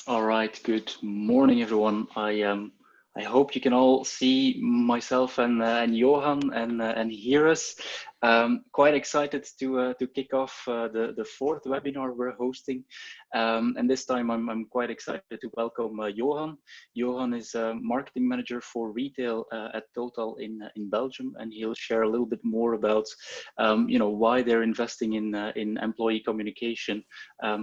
All right, good morning, everyone. I hope you can all see myself and Johan and hear us. Quite excited to kick off the fourth webinar we're hosting, and this time I'm quite excited to welcome Johan. Johan is a marketing manager for retail at Total in Belgium, and he'll share a little bit more about why they're investing in employee communication,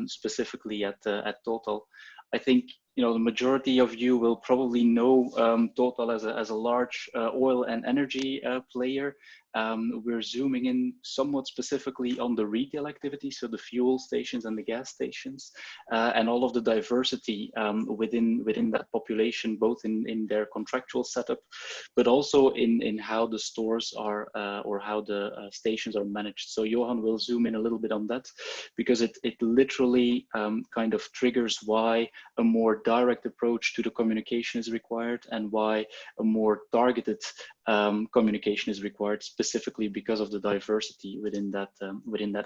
specifically at Total. I think the majority of you will probably know Total as a large oil and energy player. We're zooming in somewhat specifically on the retail activity, so the fuel stations and the gas stations, and all of the diversity within that population, both in their contractual setup, but also in how the stores are or how the stations are managed. So Johan will zoom in a little bit on that, because it literally kind of triggers why a more direct approach to the communication is required, and why a more targeted communication is required, specifically because of the diversity within that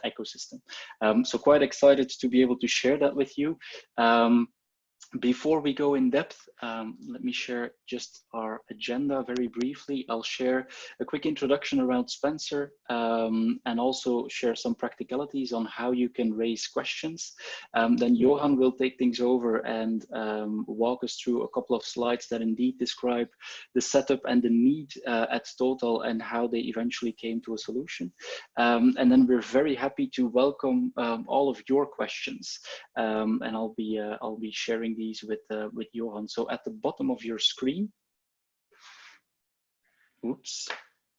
ecosystem. So quite excited to be able to share that with you. Before we go in depth, let me share just our agenda very briefly. I'll share a quick introduction around Spencer, and also share some practicalities on how you can raise questions. Then Johan will take things over and walk us through a couple of slides that indeed describe the setup and the need at Total and how they eventually came to a solution. And then we're very happy to welcome all of your questions, and I'll be sharing these with Johan. So at the bottom of your screen, oops,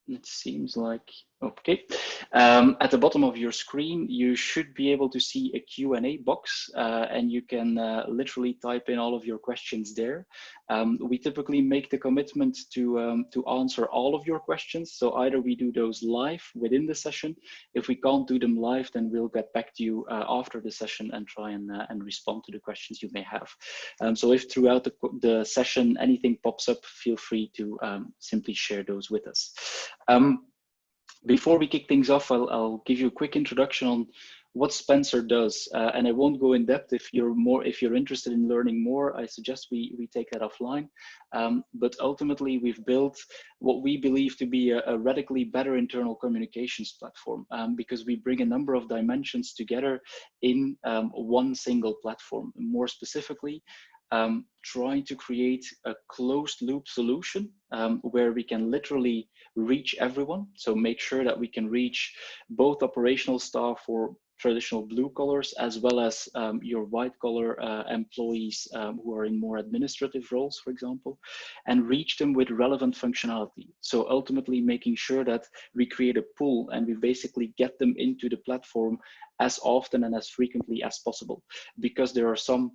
it seems like, okay. At the bottom of your screen, you should be able to see a Q&A box, and you can literally type in all of your questions there. We typically make the commitment to answer all of your questions. So either we do those live within the session. If we can't do them live, then we'll get back to you after the session and try and respond to the questions you may have. So if throughout the session anything pops up, feel free to simply share those with us. Before we kick things off, I'll give you a quick introduction on what Spencer does, and I won't go in depth. If you're interested in learning more, I suggest we take that offline. But ultimately, we've built what we believe to be a radically better internal communications platform, because we bring a number of dimensions together in one single platform. More specifically, trying to create a closed loop solution where we can literally reach everyone. So make sure that we can reach both operational staff or traditional blue collars, as well as your white collar employees who are in more administrative roles, for example, and reach them with relevant functionality. So ultimately making sure that we create a pool and we basically get them into the platform as often and as frequently as possible, because there are some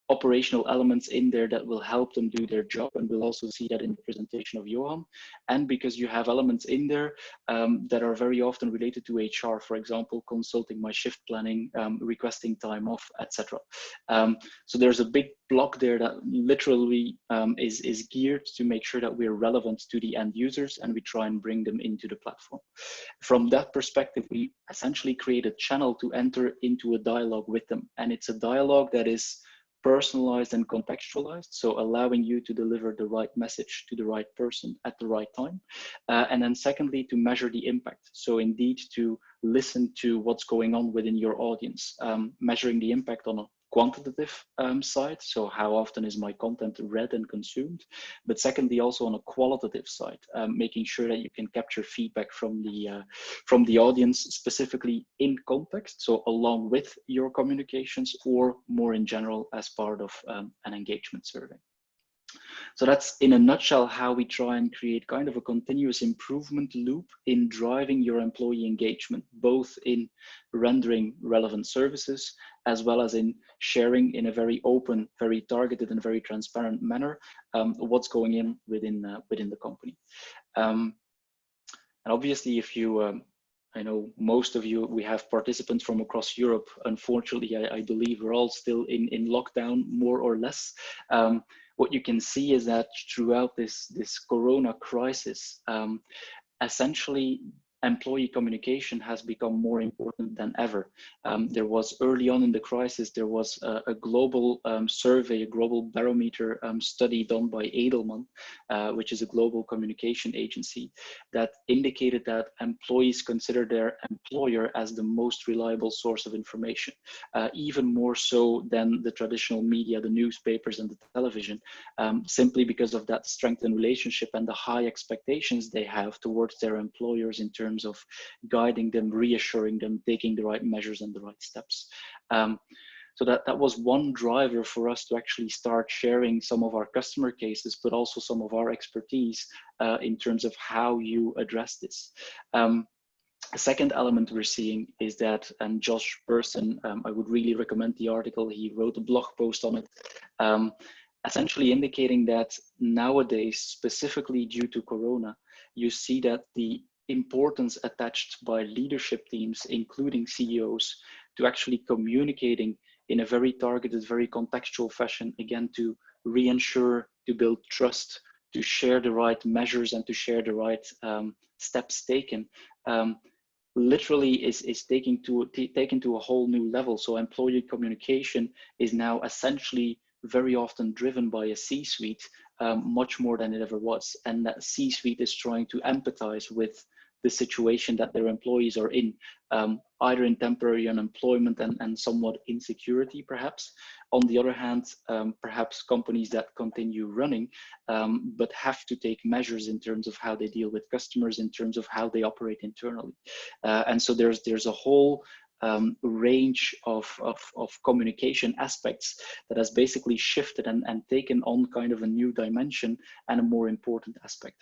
operational elements in there that will help them do their job, and we'll also see that in the presentation of Johan. And because you have elements in there that are very often related to HR, for example, consulting my shift planning, requesting time off, etc. So there's a big block there that literally is geared to make sure that we're relevant to the end users, and we try and bring them into the platform. From that perspective, we essentially create a channel to enter into a dialogue with them, and it's a dialogue that is personalized and contextualized, so allowing you to deliver the right message to the right person at the right time. And then secondly, to measure the impact. So indeed to listen to what's going on within your audience, measuring the impact on a quantitative side, so how often is my content read and consumed, but secondly also on a qualitative side, making sure that you can capture feedback from the audience, specifically in context, so along with your communications, or more in general as part of an engagement survey. So that's in a nutshell how we try and create kind of a continuous improvement loop in driving your employee engagement, both in rendering relevant services, as well as in sharing in a very open, very targeted, and very transparent manner what's going in within the company. And obviously, if you I know most of you, we have participants from across Europe. Unfortunately, I believe we're all still in lockdown, more or less. What you can see is that throughout this Corona crisis, essentially employee communication has become more important than ever. There was early on in the crisis, there was a global survey, a global barometer study done by Edelman, which is a global communication agency, that indicated that employees consider their employer as the most reliable source of information, even more so than the traditional media, the newspapers and the television, simply because of that strengthened relationship and the high expectations they have towards their employers in terms of guiding them, reassuring them, taking the right measures and the right steps. So that was one driver for us to actually start sharing some of our customer cases, but also some of our expertise in terms of how you address this. A second element we're seeing is that, and Josh Person, I would really recommend the article, he wrote a blog post on it, essentially indicating that nowadays, specifically due to Corona, you see that the importance attached by leadership teams, including CEOs, to actually communicating in a very targeted, very contextual fashion, again, to reinsure, to build trust, to share the right measures and to share the right steps taken, literally is taken to a whole new level. So employee communication is now essentially very often driven by a C-suite, much more than it ever was. And that C-suite is trying to empathize with the situation that their employees are in, either in temporary unemployment and somewhat insecurity, perhaps. On the other hand, perhaps companies that continue running, but have to take measures in terms of how they deal with customers, in terms of how they operate internally. And so there's a whole range of communication aspects that has basically shifted and taken on kind of a new dimension and a more important aspect,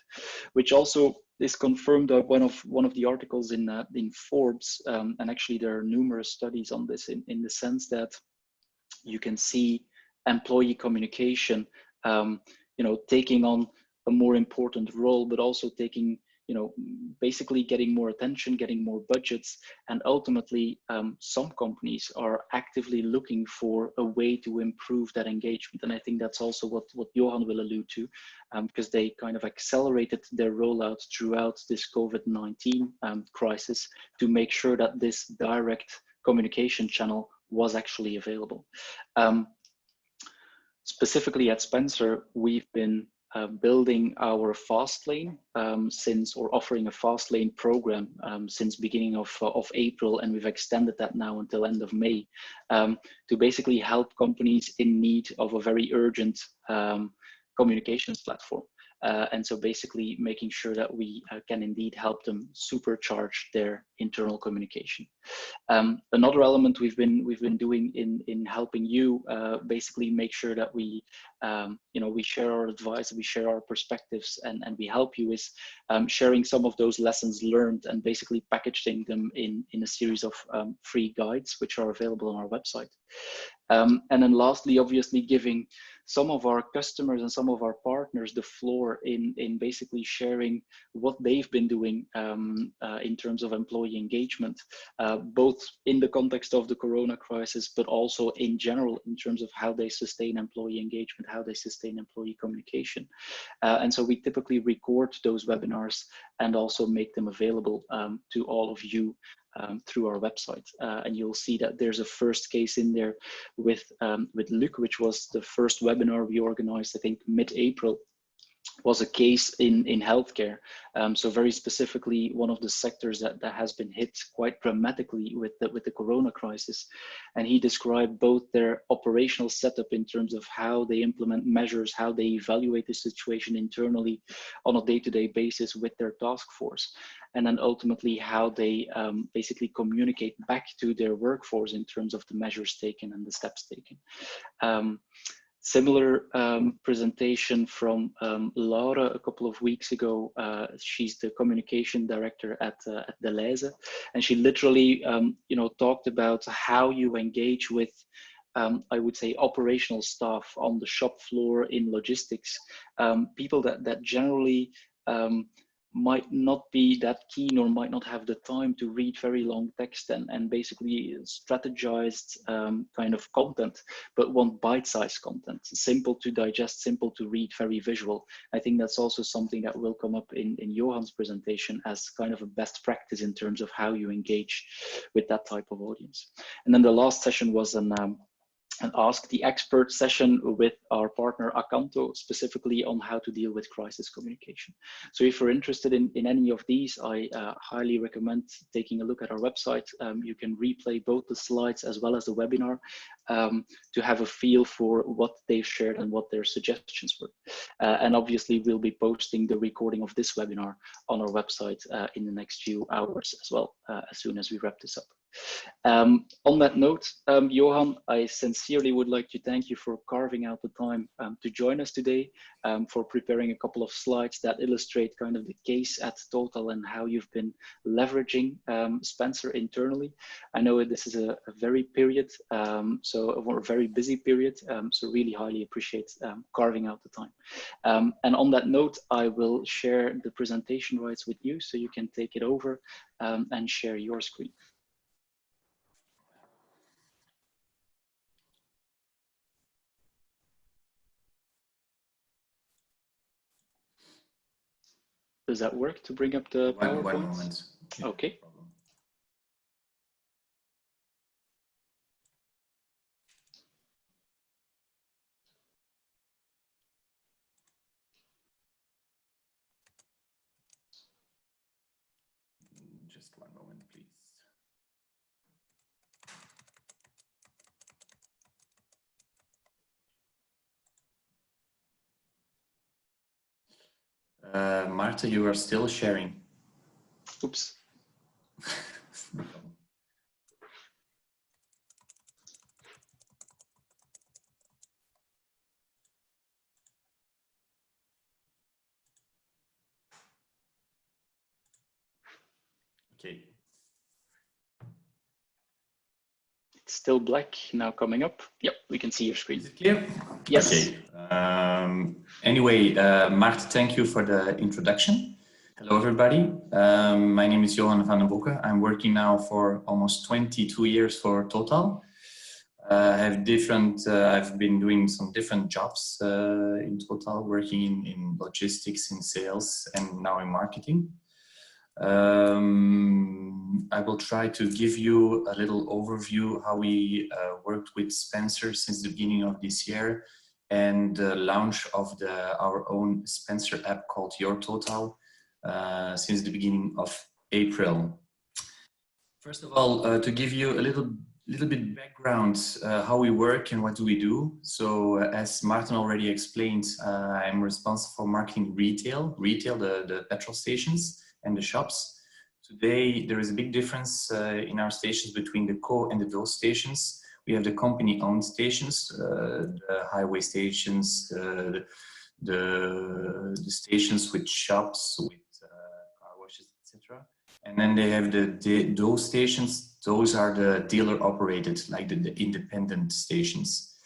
which also is confirmed by one of the articles in Forbes, and actually there are numerous studies on this in the sense that you can see employee communication, taking on a more important role, but also taking, basically getting more attention, getting more budgets, and ultimately some companies are actively looking for a way to improve that engagement. And I think that's also what Johan will allude to, because they kind of accelerated their rollout throughout this COVID-19 crisis to make sure that this direct communication channel was actually available. Specifically at Spencer, we've been building our Fastlane or offering a Fastlane program since beginning of April, and we've extended that now until end of May, to basically help companies in need of a very urgent communications platform. And so basically making sure that we can indeed help them supercharge their internal communication. Another element we've been doing in helping you basically make sure that we we share our advice, we share our perspectives, and we help you is sharing some of those lessons learned and basically packaging them in a series of free guides which are available on our website. And then lastly, obviously giving some of our customers and some of our partners the floor in basically sharing what they've been doing in terms of employee engagement, both in the context of the Corona crisis, but also in general in terms of how they sustain employee engagement, how they sustain employee communication. And so we typically record those webinars and also make them available to all of you through our website, and you'll see that there's a first case in there with Luc, which was the first webinar we organized, I think mid-April, was a case in healthcare. So very specifically, one of the sectors that has been hit quite dramatically with the Corona crisis. And he described both their operational setup in terms of how they implement measures, how they evaluate the situation internally on a day-to-day basis with their task force, and then ultimately how they basically communicate back to their workforce in terms of the measures taken and the steps taken. Similar presentation from Laura a couple of weeks ago. She's the communication director at Deleuze, and she literally talked about how you engage with I would say operational staff on the shop floor in logistics, people that generally might not be that keen or might not have the time to read very long text and basically strategized kind of content, but want bite-sized content, simple to digest, simple to read, very visual. I think that's also something that will come up in Johan's presentation as kind of a best practice in terms of how you engage with that type of audience. And then the last session was an Ask the Expert session with our partner Acanto, specifically on how to deal with crisis communication. So if you're interested in any of these, I highly recommend taking a look at our website. You can replay both the slides as well as the webinar to have a feel for what they've shared and what their suggestions were. And obviously we'll be posting the recording of this webinar on our website in the next few hours as well, as soon as we wrap this up. On that note, Johan, I sincerely would like to thank you for carving out the time to join us today, for preparing a couple of slides that illustrate kind of the case at Total and how you've been leveraging Spencer internally. I know this is a very period, or a very busy period, so really highly appreciate carving out the time. And on that note, I will share the presentation rights with you so you can take it over and share your screen. Does that work to bring up the PowerPoint? One moment. Okay. Just one moment, please. Marta, you are still sharing. Oops. Okay. It's still black now coming up. Yep, we can see your screen. Is it clear? Yes. Okay. Anyway, Marta, thank you for the introduction. Hello, everybody. My name is Johan van den Bokke. I'm working now for almost 22 years for Total. I've been doing some different jobs in Total, working in logistics, in sales, and now in marketing. I will try to give you a little overview how we worked with Spencer since the beginning of this year and the launch of our own Spencer app called Your Total since the beginning of April. First of all, to give you a little bit background how we work and what do we do. So as Martin already explained, I'm responsible for marketing retail, the petrol stations and the shops. Today, there is a big difference in our stations between the co and the DO stations. We have the company-owned stations, the highway stations, the stations with shops, with car washes, etc. And then they have the DO stations. Those are the dealer-operated, like the independent stations.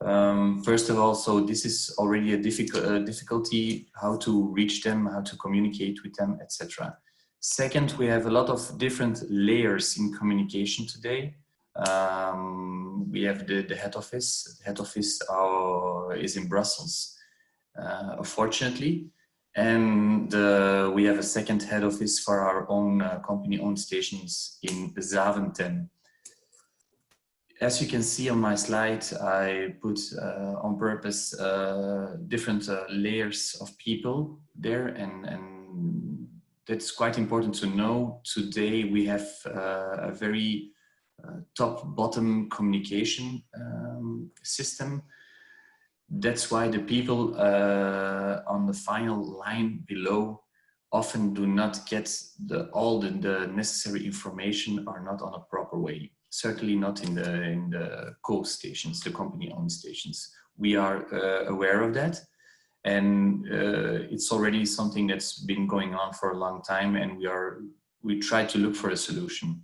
First of all, so this is already a difficulty, how to reach them, how to communicate with them, etc. Second, we have a lot of different layers in communication today. We have the head office. The head office is in Brussels, fortunately. And we have a second head office for our own company-owned stations in Zaventem. As you can see on my slide, I put on purpose different layers of people there, and that's quite important to know. Today we have a very top-bottom communication system. That's why the people on the final line below often do not get all the necessary information, or not on a proper way. Certainly not in the co-stations, the company-owned stations. We are aware of that, and it's already something that's been going on for a long time, and we try to look for a solution.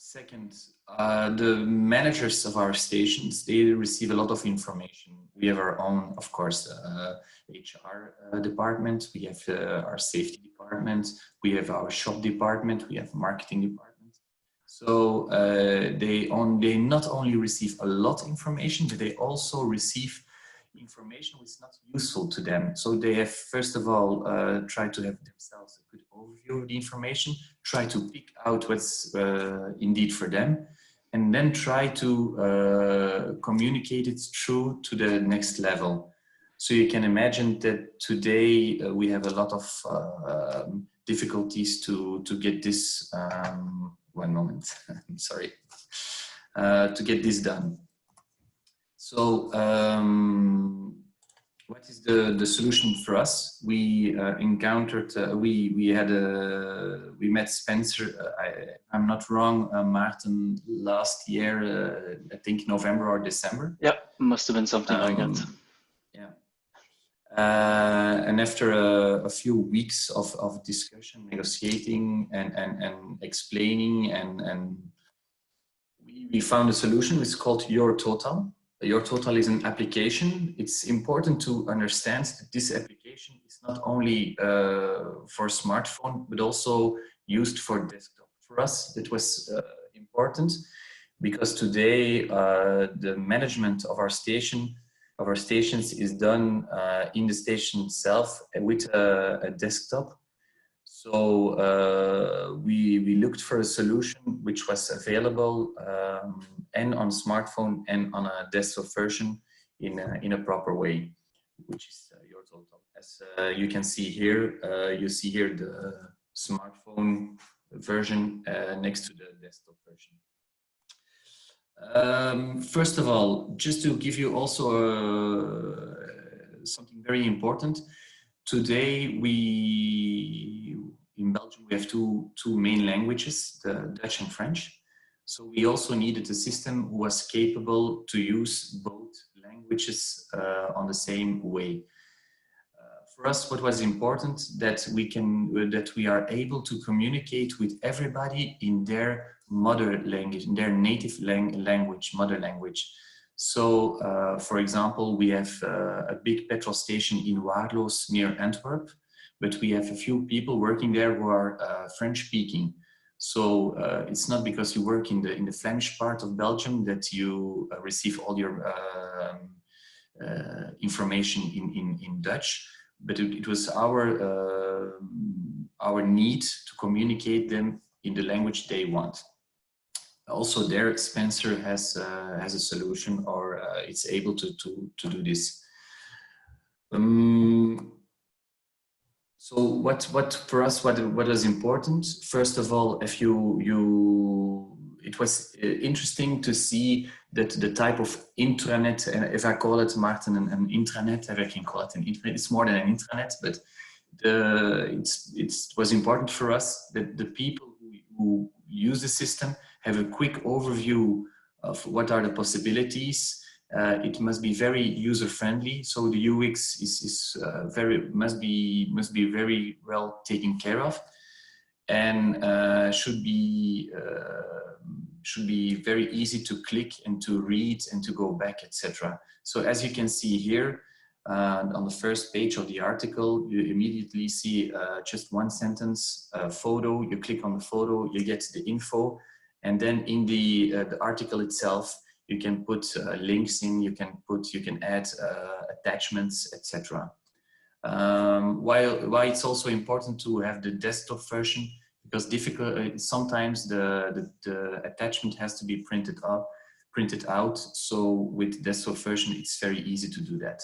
Second, the managers of our stations, they receive a lot of information. We have our own, of course, HR department. We have our safety department. We have our shop department. We have marketing department. So they not only receive a lot of information, but they also receive information which is not useful to them. So they have, first of all, try to have themselves a good overview of the information, try to pick out what's indeed for them, and then try to communicate it through to the next level. So you can imagine that today we have a lot of difficulties to get this, one moment, I'm sorry, to get this done. So what is the solution for us? We encountered, we met Spencer, I'm not wrong, Maarten, last year, I think November or December. Yeah, must have been something like that. Yeah. And after a few weeks of discussion, negotiating and explaining, and we found a solution. It's called Your Total. Your Total is an application. It's important to understand that this application is not only for smartphone, but also used for desktop. For us, it was important because today the management of our stations is done in the station itself with a desktop. So we looked for a solution which was available and on smartphone and on a desktop version in a proper way, which is Your Total. As you can see here, you see here the smartphone version next to the desktop version. First of all, just to give you also something very important. Today, in Belgium, we have two main languages, the Dutch and French. So we also needed a system who was capable to use both languages on the same way. For us, what was important that we are able to communicate with everybody in their mother language, in their native language, mother language. So, for example, we have a big petrol station in Waarloos near Antwerp, but we have a few people working there who are French speaking. So it's not because you work in the Flemish part of Belgium that you receive all your information in Dutch, but it was our need to communicate them in the language they want. Also there, Spencer has a solution, or it's able to do this. So what for us, what is important? First of all, if it was interesting to see that the type of intranet, and if I call it, Maarten, an intranet, if I can call it an intranet, it's more than an intranet, but it was important for us that the people who use the system have a quick overview of what are the possibilities. It must be very user-friendly, so the UX must be very well taken care of, and should be very easy to click and to read and to go back, etc. So as you can see here, on the first page of the article, you immediately see just one sentence, photo. You click on the photo, you get the info, and then in the article itself, you can put links in. You can add attachments, etc. Why it's also important to have the desktop version, because sometimes the attachment has to be printed out. So with desktop version, it's very easy to do that.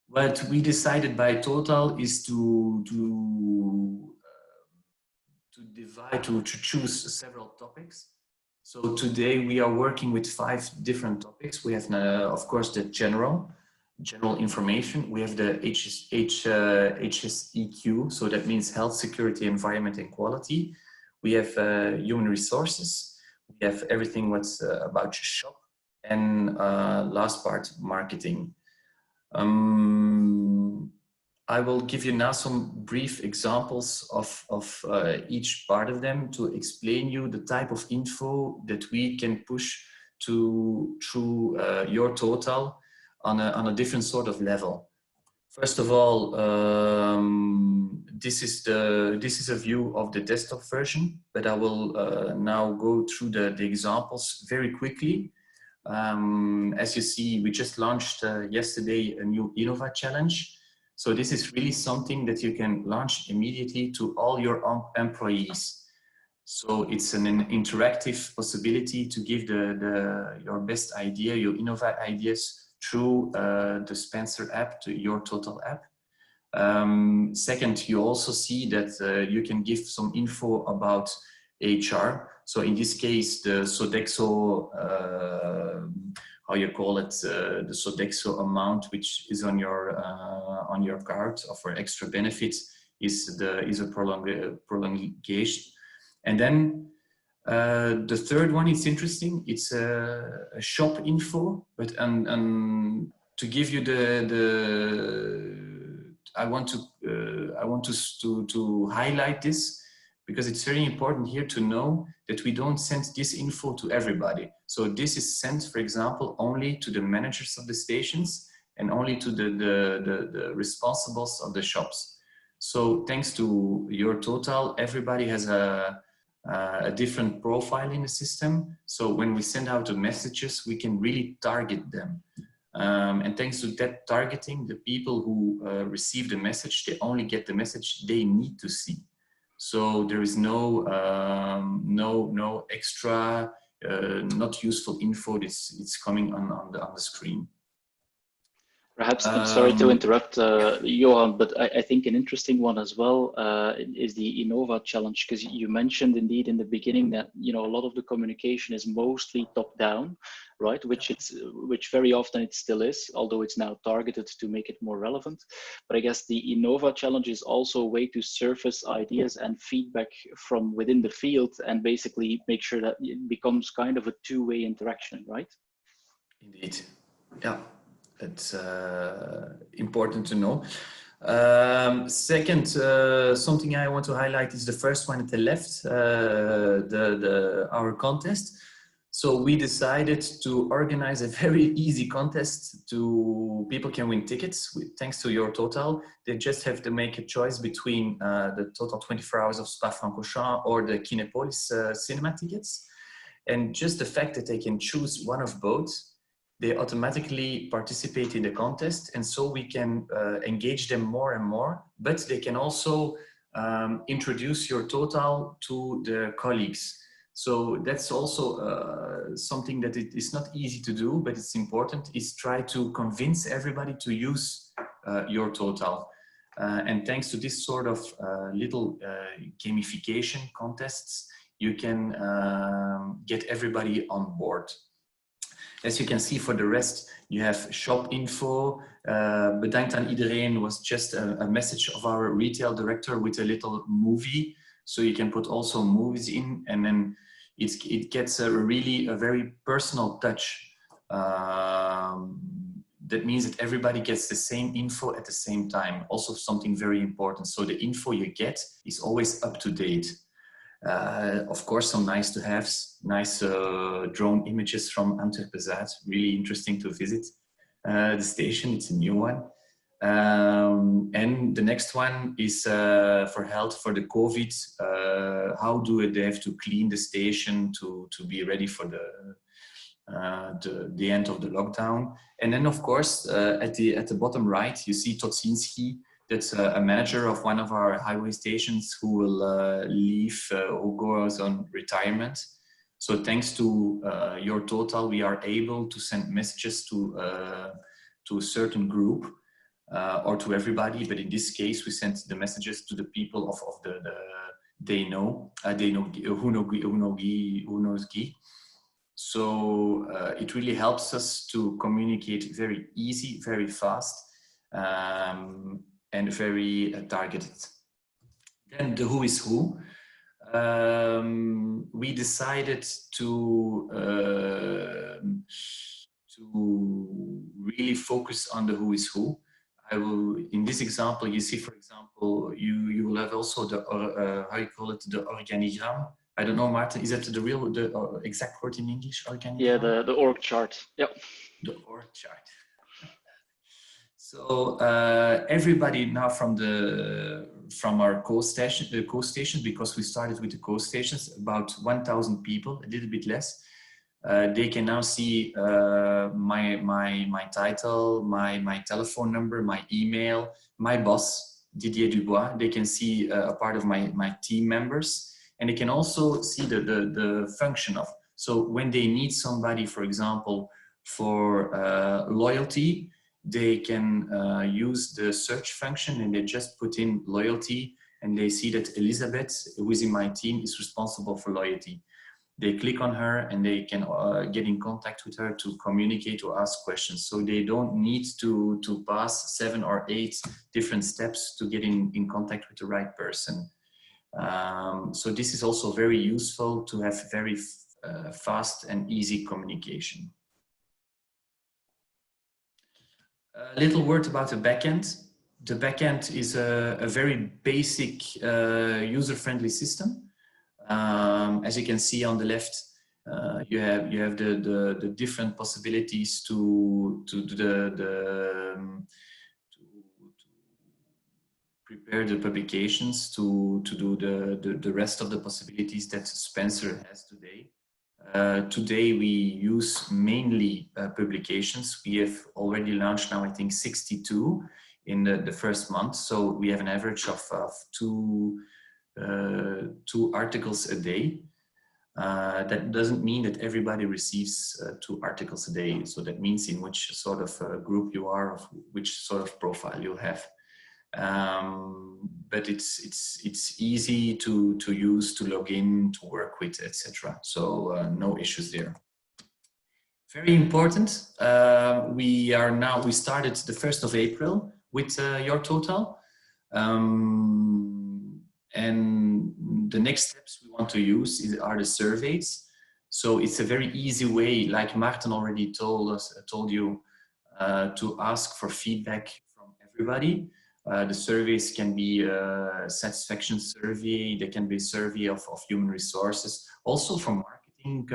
What we decided by Total is to choose several topics. So today we are working with 5 different topics. We have, of course, the general information. We have the HSEQ, so that means health, security, environment, and quality. We have human resources. We have everything what's about your shop, and last part, marketing. I will give you now some brief examples of each part of them to explain you the type of info that we can push through your total on a different sort of level. First of all, this is a view of the desktop version, but I will now go through the examples very quickly. As you see, we just launched yesterday a new Innova challenge. So this is really something that you can launch immediately to all your employees. So it's an interactive possibility to give your best idea, your Innova ideas through the Spencer app, to your Total app. Second, you also see that you can give some info about HR. So in this case, the Sodexo, how you call it, the Sodexo amount, which is on your card for extra benefits, is a prolongation. And then the third one is interesting. It's a shop info, but to give you I want to highlight this, because it's very important here to know that we don't send this info to everybody. So this is sent, for example, only to the managers of the stations and only to the responsibles of the shops. So thanks to your Total, everybody has a different profile in the system. So when we send out the messages, we can really target them. And thanks to that targeting, the people who receive the message, they only get the message they need to see. So there is no extra, not useful info that's coming on the screen. Perhaps, I'm sorry to interrupt, Johan, but I think an interesting one as well is the Innova challenge, because you mentioned indeed in the beginning that a lot of the communication is mostly top down, right? Which very often it still is, although it's now targeted to make it more relevant. But I guess the Innova challenge is also a way to surface ideas and feedback from within the field and basically make sure that it becomes kind of a two-way interaction, right? Indeed, yeah. It's important to know. Second, something I want to highlight is the first one at the left, our contest. So we decided to organize a very easy contest to people can win tickets thanks to your Total. They just have to make a choice between the Total 24 Hours of Spa-Francorchamps or the Kinepolis cinema tickets. And just the fact that they can choose one of both, they automatically participate in the contest, and so we can engage them more and more, but they can also introduce your Total to their colleagues. So that's also something that it is not easy to do, but it's important, is try to convince everybody to use your Total. And thanks to this sort of little gamification contests, you can get everybody on board. As you can see, for the rest, you have shop info. Bedankt aan iedereen was just a message of our retail director with a little movie. So you can put also movies in, and then it gets a very personal touch. That means that everybody gets the same info at the same time. Also something very important. So the info you get is always up to date. Of course, some nice to haves, nice drone images from Antwerp-Zuid, really interesting to visit the station. It's a new one. And the next one is for health, for the COVID. How do they have to clean the station to be ready for the end of the lockdown? And then, of course, at the bottom right, you see Totsinski. That's a manager of one of our highway stations who will leave, who goes on retirement. So thanks to your Total, we are able to send messages to a certain group or to everybody. But in this case, we sent the messages to the people of who knows Guy. So it really helps us to communicate very easy, very fast. And very targeted. Then the who is who. We decided to really focus on the who is who. in this example, you see, for example, you will have also the, how you call it, the organigram. I don't know, Martin, is that the exact word in English, organigram? Yeah, the org chart. Yep. The org chart. So everybody now from our co-stations, because we started with the co-stations, about 1,000 people, a little bit less. They can now see my title, my telephone number, my email, my boss, Didier Dubois. They can see a part of my team members, and they can also see the function of. So when they need somebody, for example, for loyalty, they can use the search function, and they just put in loyalty, and they see that Elizabeth, who is in my team, is responsible for loyalty. They click on her and they can get in contact with her to communicate or ask questions. So they don't need to pass 7 or 8 different steps to get in contact with the right person. So this is also very useful to have very fast and easy communication. A little word about the backend. The backend is a very basic user-friendly system. As you can see on the left, you have the different possibilities to prepare the publications, to do the rest of the possibilities that Spencer has today. Today we use mainly publications. We have already launched now, I think, 62 in the first month. So we have an average of 2 articles a day. That doesn't mean that everybody receives 2 articles a day. So that means in which sort of group you are, of which sort of profile you have. But it's easy to use, to log in, to work with, etc. So no issues there. Very important. We started the 1st of April with Your Total. And the next steps we want to use are the surveys. So it's a very easy way, like Martin already told you, to ask for feedback from everybody. The surveys can be a satisfaction survey, they can be a survey of human resources, also for marketing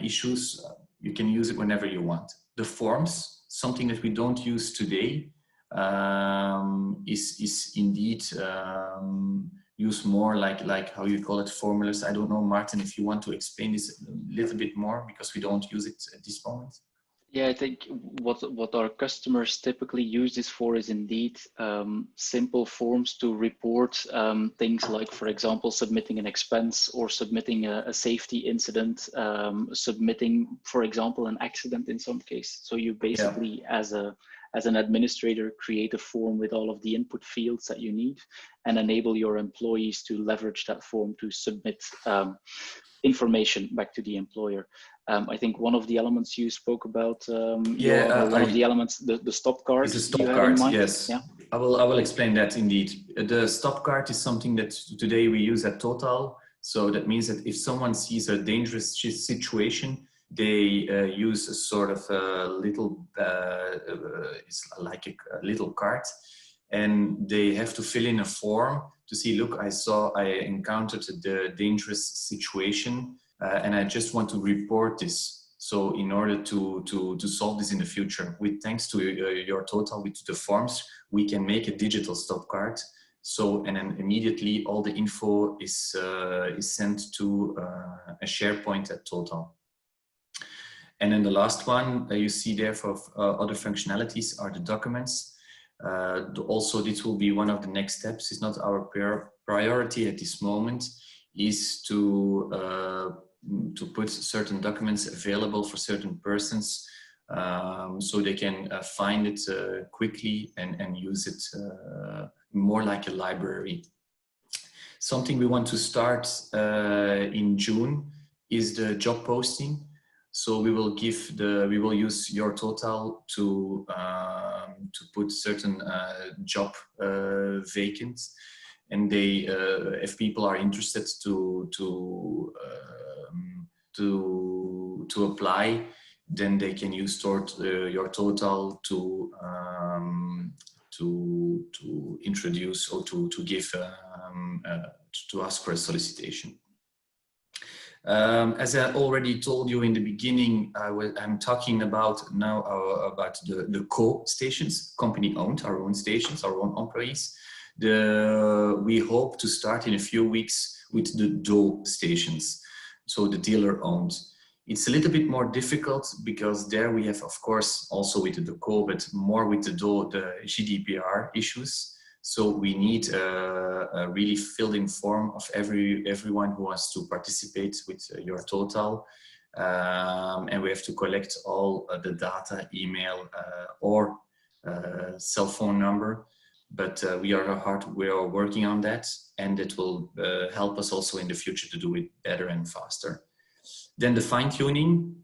issues. You can use it whenever you want. The forms, something that we don't use today, is indeed used more like how you call it, formulas. I don't know, Martin, if you want to explain this a little bit more, because we don't use it at this moment. Yeah, I think what our customers typically use this for is indeed simple forms to report things like, for example, submitting an expense or submitting a safety incident, submitting, for example, an accident in some case. So you basically, as an administrator, create a form with all of the input fields that you need and enable your employees to leverage that form to submit information back to the employer. I think one of the elements you spoke about, one of the elements, the stop card. It's a stop card, yes. Yeah. I will explain that indeed. The stop card is something that today we use at Total. So that means that if someone sees a dangerous situation, they use a sort of a little, it's like a little card, and they have to fill in a form to see, look, I encountered the dangerous situation, and I just want to report this. So in order to solve this in the future, with thanks to Your Total, with the forms, we can make a digital stop card. So, and then immediately all the info is sent to a SharePoint at Total. And then the last one you see there for other functionalities are the documents. Also, this will be one of the next steps. It's not our priority at this moment, is to put certain documents available for certain persons, so they can find it quickly and use it more like a library. Something we want to start in June is the job posting. So we will use Your Total to put certain job vacant, and they if people are interested to apply, then they can use your total to introduce or to give to ask for a solicitation. As I already told you in the beginning, I'm talking about now about the co-stations, company-owned, our own stations, our own employees. We hope to start in a few weeks with the DO stations, so the dealer-owned. It's a little bit more difficult because there we have, of course, also with the co, but more with the DO, the GDPR issues. So we need a really filled-in form of everyone who wants to participate with your total. And we have to collect all the data, email or cell phone number. But we are working on that, and it will help us also in the future to do it better and faster. Then the fine-tuning,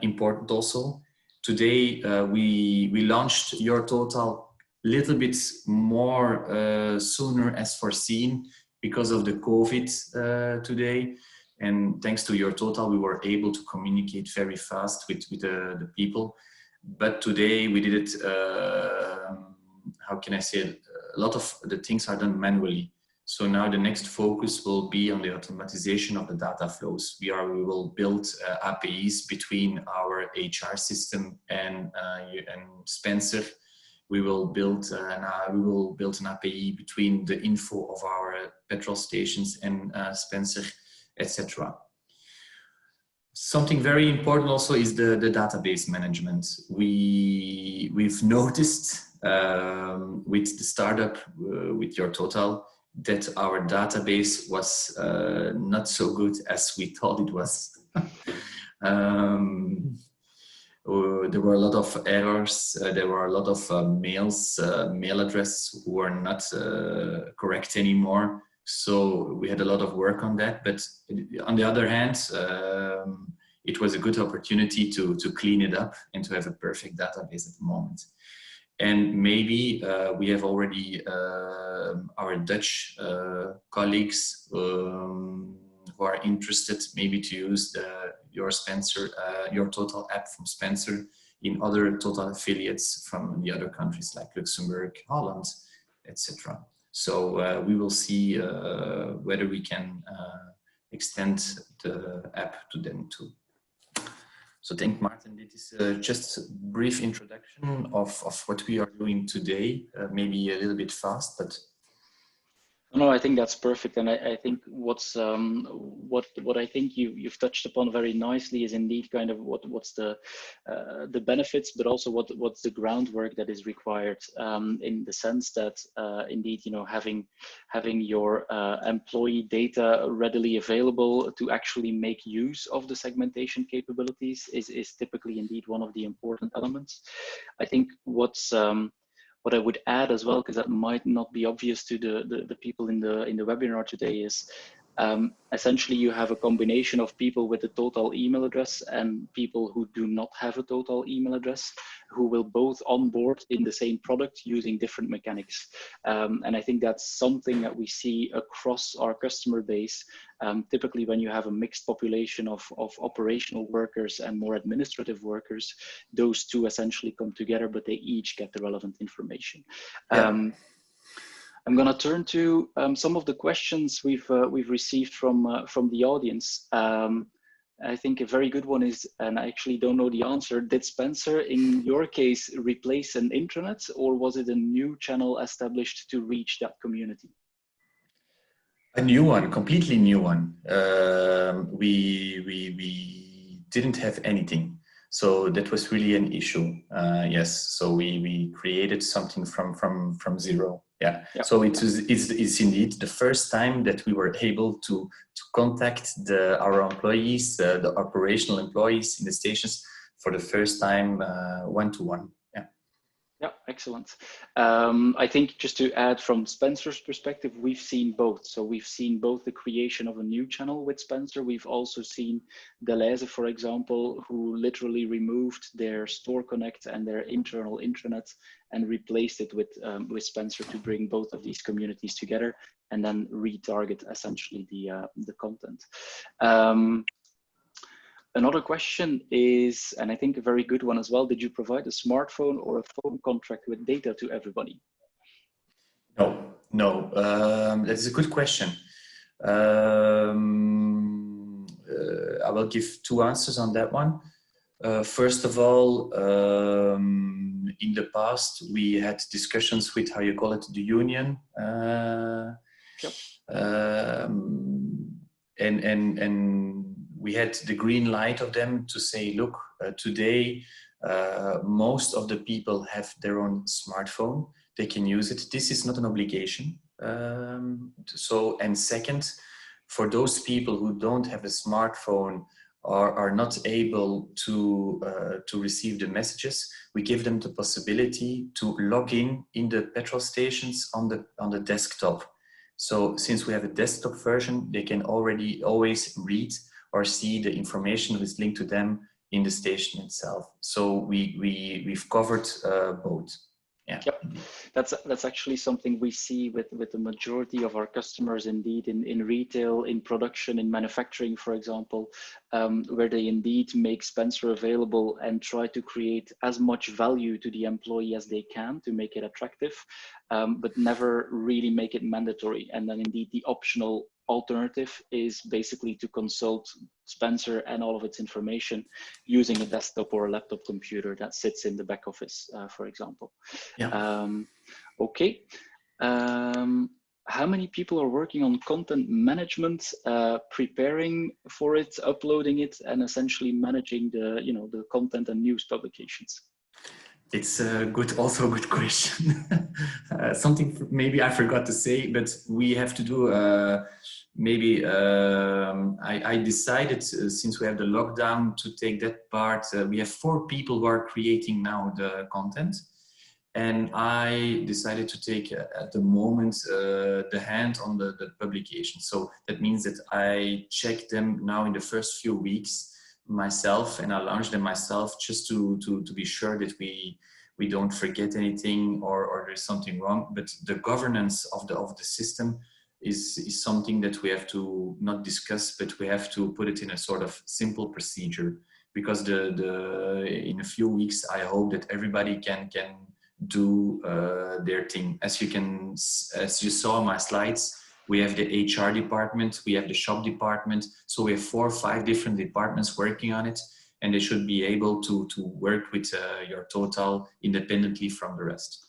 important also. Today we launched Your Total little bit more sooner as foreseen because of the COVID today, and thanks to Your Total we were able to communicate very fast with the people. But today we did it, how can I say it? A lot of the things are done manually. So now the next focus will be on the automatization of the data flows. We will build APIs between our HR system and Spencer. We will build an API between the info of our petrol stations and Spencer, etc. Something very important also is the database management. We've noticed with the startup with Your Total that our database was not so good as we thought it was. There were a lot of errors. There were a lot of mail addresses who were not correct anymore. So we had a lot of work on that. But on the other hand, it was a good opportunity to clean it up and to have a perfect database at the moment. And maybe we have already our Dutch colleagues who are interested maybe to use Your Total app from Spencer in other Total affiliates from the other countries like Luxembourg, Holland, etc. So we will see whether we can extend the app to them too. So thank Martin. This is just a brief introduction of what we are doing today. Maybe a little bit fast, but no, I think that's perfect, and I think what I think you've touched upon very nicely is indeed kind of what's the benefits, but also what's the groundwork that is required in the sense that indeed having your employee data readily available to actually make use of the segmentation capabilities is typically indeed one of the important elements. I think what I would add as well, because that might not be obvious to the people in the webinar today, is essentially you have a combination of people with a Total email address and people who do not have a Total email address, who will both onboard in the same product using different mechanics. And I think that's something that we see across our customer base. Typically when you have a mixed population of operational workers and more administrative workers, those two essentially come together, but they each get the relevant information. Yeah. I'm going to turn to some of the questions we've received from the audience. I think a very good one is, and I actually don't know the answer, did Spencer, in your case, replace an intranet, or was it a new channel established to reach that community? A new one, completely new one. We didn't have anything. So that was really an issue. Yes, so we created something from zero. Yeah. Yep. So it's indeed the first time that we were able to contact our employees, the operational employees in the stations for the first time one-to-one. Yeah. Yeah, excellent. I think just to add from Spencer's perspective, we've seen both. So we've seen both the creation of a new channel with Spencer. We've also seen Deleuze, for example, who literally removed their Store Connect and their internal intranet and replaced it with Spencer to bring both of these communities together and then retarget essentially the content. Another question is, and I think a very good one as well, did you provide a smartphone or a phone contract with data to everybody? No. That is a good question. I will give two answers on that one. First of all, in the past, we had discussions with, how you call it, the union. Yep. And we had the green light of them to say, look, today, most of the people have their own smartphone. They can use it. This is not an obligation. And second, for those people who don't have a smartphone or are not able to receive the messages, we give them the possibility to log in the petrol stations on the desktop. So since we have a desktop version, they can already always read or see the information that is linked to them in the station itself. So we've covered both. Yeah. Yep, that's actually something we see with the majority of our customers, indeed, in retail, in production, in manufacturing, for example, where they indeed make Spencer available and try to create as much value to the employee as they can to make it attractive, but never really make it mandatory. And then indeed the optional alternative is basically to consult Spencer and all of its information using a desktop or a laptop computer that sits in the back office, for example. Yeah. Okay. How many people are working on content management, preparing for it, uploading it, and essentially managing the content and news publications? It's also a good question. Something maybe I forgot to say, but we have to do. I decided, since we have the lockdown, to take that part. We have 4 people who are creating now the content, and I decided to take at the moment the hand on the publication. So that means that I check them now in the first few weeks myself, and I launch them myself just to be sure that we don't forget anything or there's something wrong. But the governance of the system is something that we have to not discuss, but we have to put it in a sort of simple procedure, because in a few weeks I hope that everybody can do their thing. As you saw in my slides, we have the HR department, we have the shop department, so we have 4 or 5 different departments working on it, and they should be able to work with your total independently from the rest.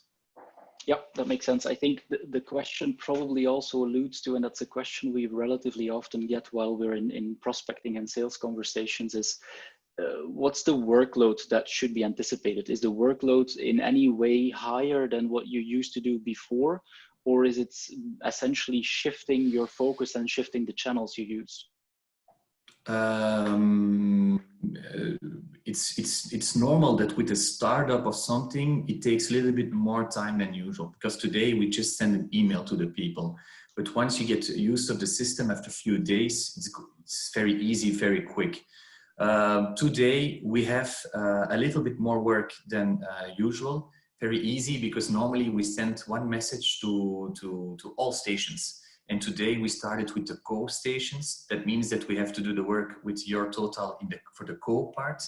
Yeah, that makes sense. I think the question probably also alludes to, and that's a question we relatively often get while we're in prospecting and sales conversations, is what's the workload that should be anticipated? Is the workload in any way higher than what you used to do before? Or is it essentially shifting your focus and shifting the channels you use? It's normal that with a startup of something, it takes a little bit more time than usual, because today we just send an email to the people. But once you get used to the system, after a few days, it's very easy, very quick. Today we have a little bit more work than usual. Very easy, because normally we send one message to all stations. And today we started with the co stations. That means that we have to do the work with your total for the co part,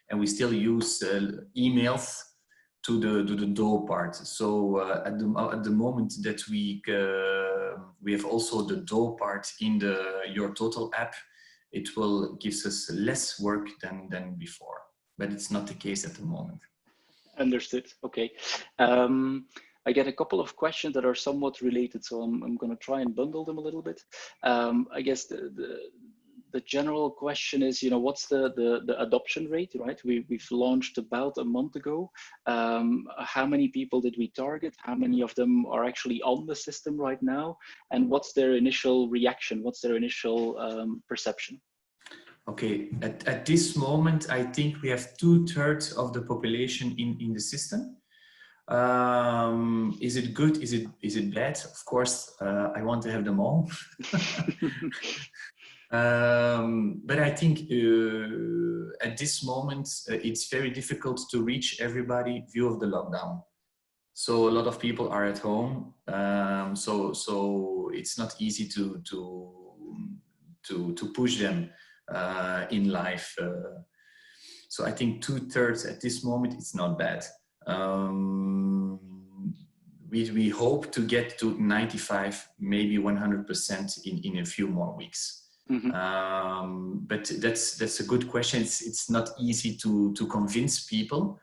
and we still use emails to the do part. So at the moment that we have also the do part in the your total app, it will gives us less work than before. But it's not the case at the moment. Understood. Okay. I get a couple of questions that are somewhat related, so I'm going to try and bundle them a little bit. I guess the general question is, what's the adoption rate, right? We've launched about a month ago. How many people did we target? How many of them are actually on the system right now? And what's their initial reaction? What's their initial perception? Okay, at this moment, I think we have 2/3 of the population in the system. Is it good? Is it bad? Of course, I want to have them all. But I think at this moment, it's very difficult to reach everybody view of the lockdown. So a lot of people are at home. So it's not easy to push them. in life. So I think 2/3 at this moment, it's not bad. We hope to get to 95, maybe 100% in a few more weeks. But that's a good question. It's not easy to convince people,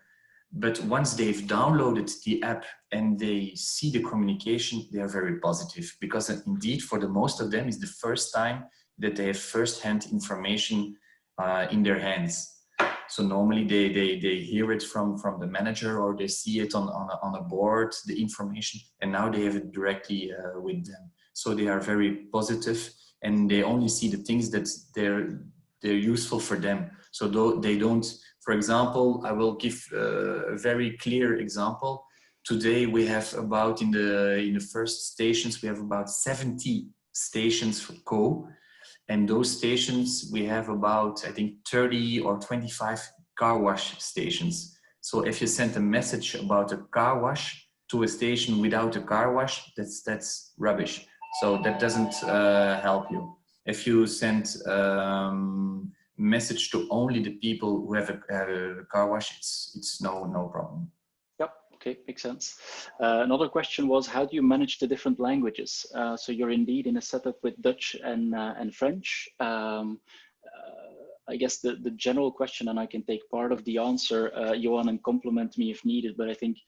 but once they've downloaded the app and they see the communication, they are very positive, because indeed for the most of them it's the first time that they have first-hand information in their hands. So normally they hear it from the manager, or they see it on a board, the information, and now they have it directly with them. So they are very positive, and they only see the things that they're useful for them. So they don't, for example, I will give a very clear example. Today we have about, in the first stations, we have about 70 stations for Co. And those stations, we have about, I think, 30 or 25 car wash stations. So if you send a message about a car wash to a station without a car wash, that's rubbish. So that doesn't help you. If you send message to only the people who have a car wash, it's no problem. Yep. Okay, makes sense. Another question was, how do you manage the different languages? So you're indeed in a setup with Dutch and French. I guess the general question, and I can take part of the answer, Johan, and complement me if needed, but I think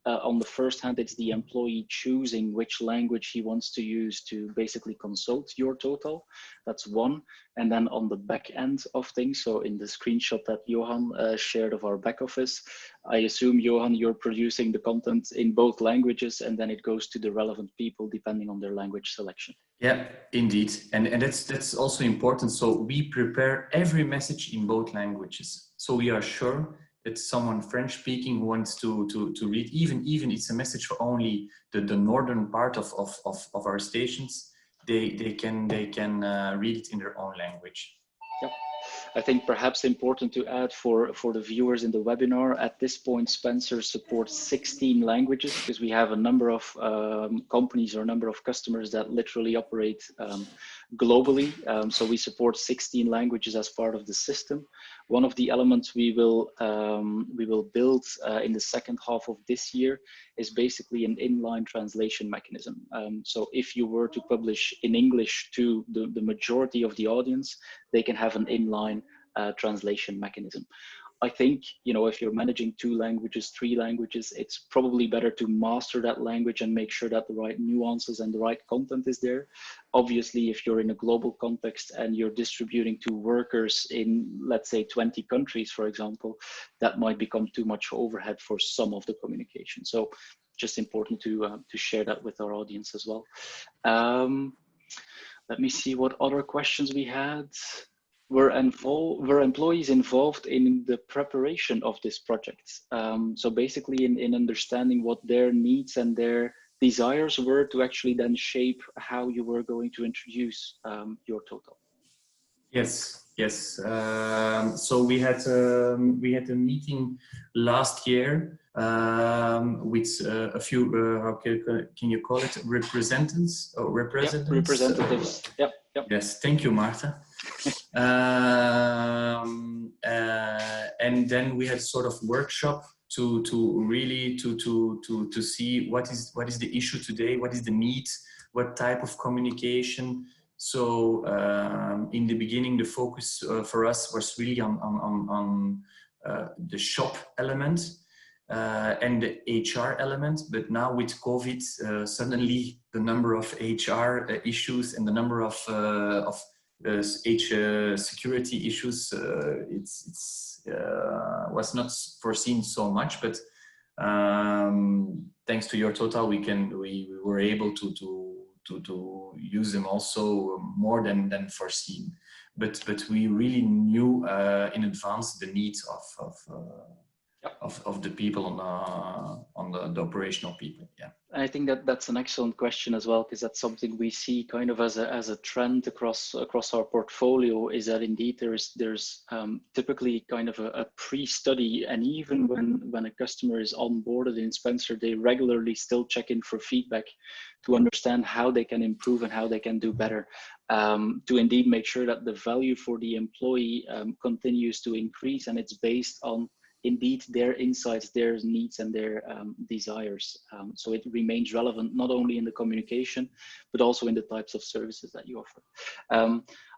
on the first hand, it's the employee choosing which language he wants to use to basically consult Your Total. That's one. And then on the back end of things, so in the screenshot that Johan shared of our back office, I assume, Johan, you're producing the content in both languages, and then it goes to the relevant people depending on their language selection. Yeah, indeed. And that's also important. So we prepare every message in both languages. So we are sure that someone French speaking who wants to read, even it's a message for only the northern part of our stations, they can read it in their own language. Yep. I think perhaps important to add for the viewers in the webinar, at this point, Spencer supports 16 languages, because we have a number of companies or a number of customers that literally operate globally. So we support 16 languages as part of the system. One of the elements we will build in the second half of this year is basically an inline translation mechanism. So if you were to publish in English to the majority of the audience, they can have an inline translation mechanism. I think, if you're managing 2 languages, 3 languages, it's probably better to master that language and make sure that the right nuances and the right content is there. Obviously, if you're in a global context and you're distributing to workers in, let's say, 20 countries, for example, that might become too much overhead for some of the communication. So just important to share that with our audience as well. Let me see what other questions we had. Were employees involved in the preparation of this project? So basically in understanding what their needs and their desires were to actually then shape how you were going to introduce Your Total. Yes. So we had a meeting last year with a few, how can you call it, representatives? Yep, representatives. Yep. Yes, thank you, Martha. And then we had sort of workshop to really to see what is the issue today, what is the need, what type of communication. So in the beginning, the focus for us was really on the shop element and the HR element. But now with COVID, suddenly the number of HR issues and the number of security issues, it's was not foreseen so much. But thanks to Your Total, we were able to use them also more than foreseen. But we really knew in advance the needs Yep. of the people on the operational people. Yeah. I think that that's an excellent question as well, because that's something we see kind of as a trend across our portfolio, is that indeed there's typically kind of a pre-study, and even when a customer is onboarded in Spencer, they regularly still check in for feedback to understand how they can improve and how they can do better, to indeed make sure that the value for the employee continues to increase, and it's based on indeed their insights, their needs, and their desires. So it remains relevant not only in the communication, but also in the types of services that you offer.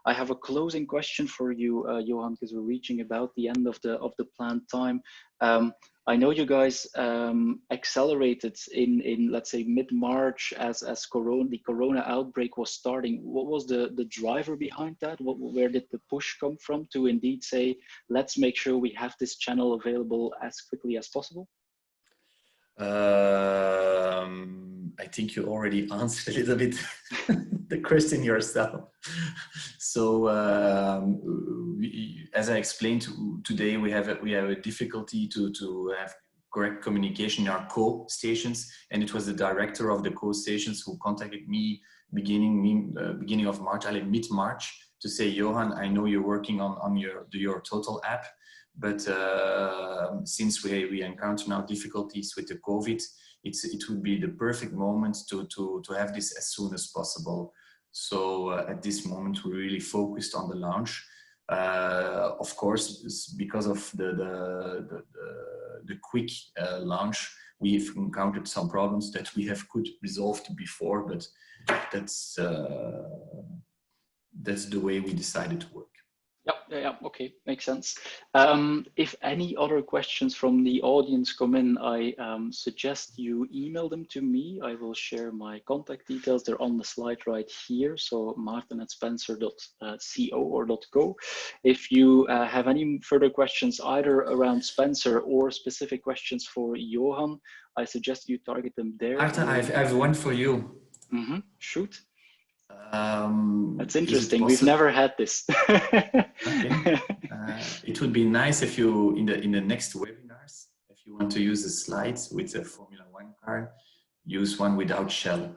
I have a closing question for you, Johan, because we're reaching about the end of the planned time. I know you guys accelerated in let's say mid-March as the corona outbreak was starting. What was the driver behind that? Where did the push come from to indeed say, let's make sure we have this channel available as quickly as possible? I think you already answered a little bit the question yourself. So as I explained today, we have a difficulty to have correct communication in our co-stations, and it was the director of the co-stations who contacted me beginning of March, mid-March, to say, Johan, I know you're working on your Total app, but since we encounter now difficulties with the COVID, it would be the perfect moment to have this as soon as possible. So at this moment, we really focused on the launch. Of course, because of the quick launch, we've encountered some problems that we have could resolved before, but that's the way we decided to work. Yeah, okay, makes sense. If any other questions from the audience come in, I suggest you email them to me. I will share my contact details. They're on the slide right here. So maarten@spencer.co or .go. If you have any further questions, either around Spencer or specific questions for Johan, I suggest you target them there. Maarten, I have one for you. Mm-hmm. Shoot. That's interesting. We've never had this. Okay. It would be nice if you, in the next webinars, if you want to use the slides with a Formula One car, use one without Shell.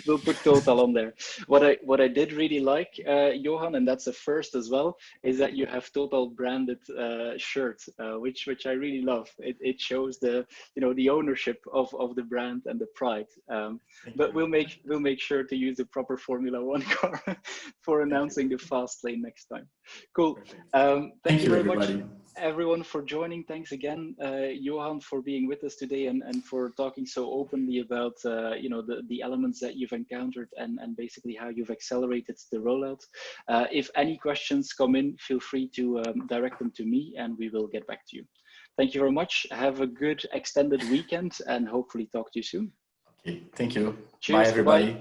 We'll put Total on there. What I did really like, Johan, and that's a first as well, is that you have Total branded shirt, which I really love. It shows the ownership of the brand and the pride. But we'll make sure to use the proper Formula One car for announcing the fast lane next time. Cool. Thank you very much, everyone, for joining. Thanks again, Johan, for being with us today and for talking so openly about the elements that you've encountered and basically how you've accelerated the rollout. If any questions come in, feel free to direct them to me and we will get back to you. Thank you very much. Have a good extended weekend and hopefully talk to you soon. Okay, thank you. Cheers. Bye, everybody.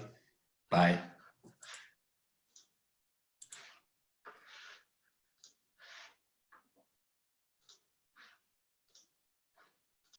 Bye.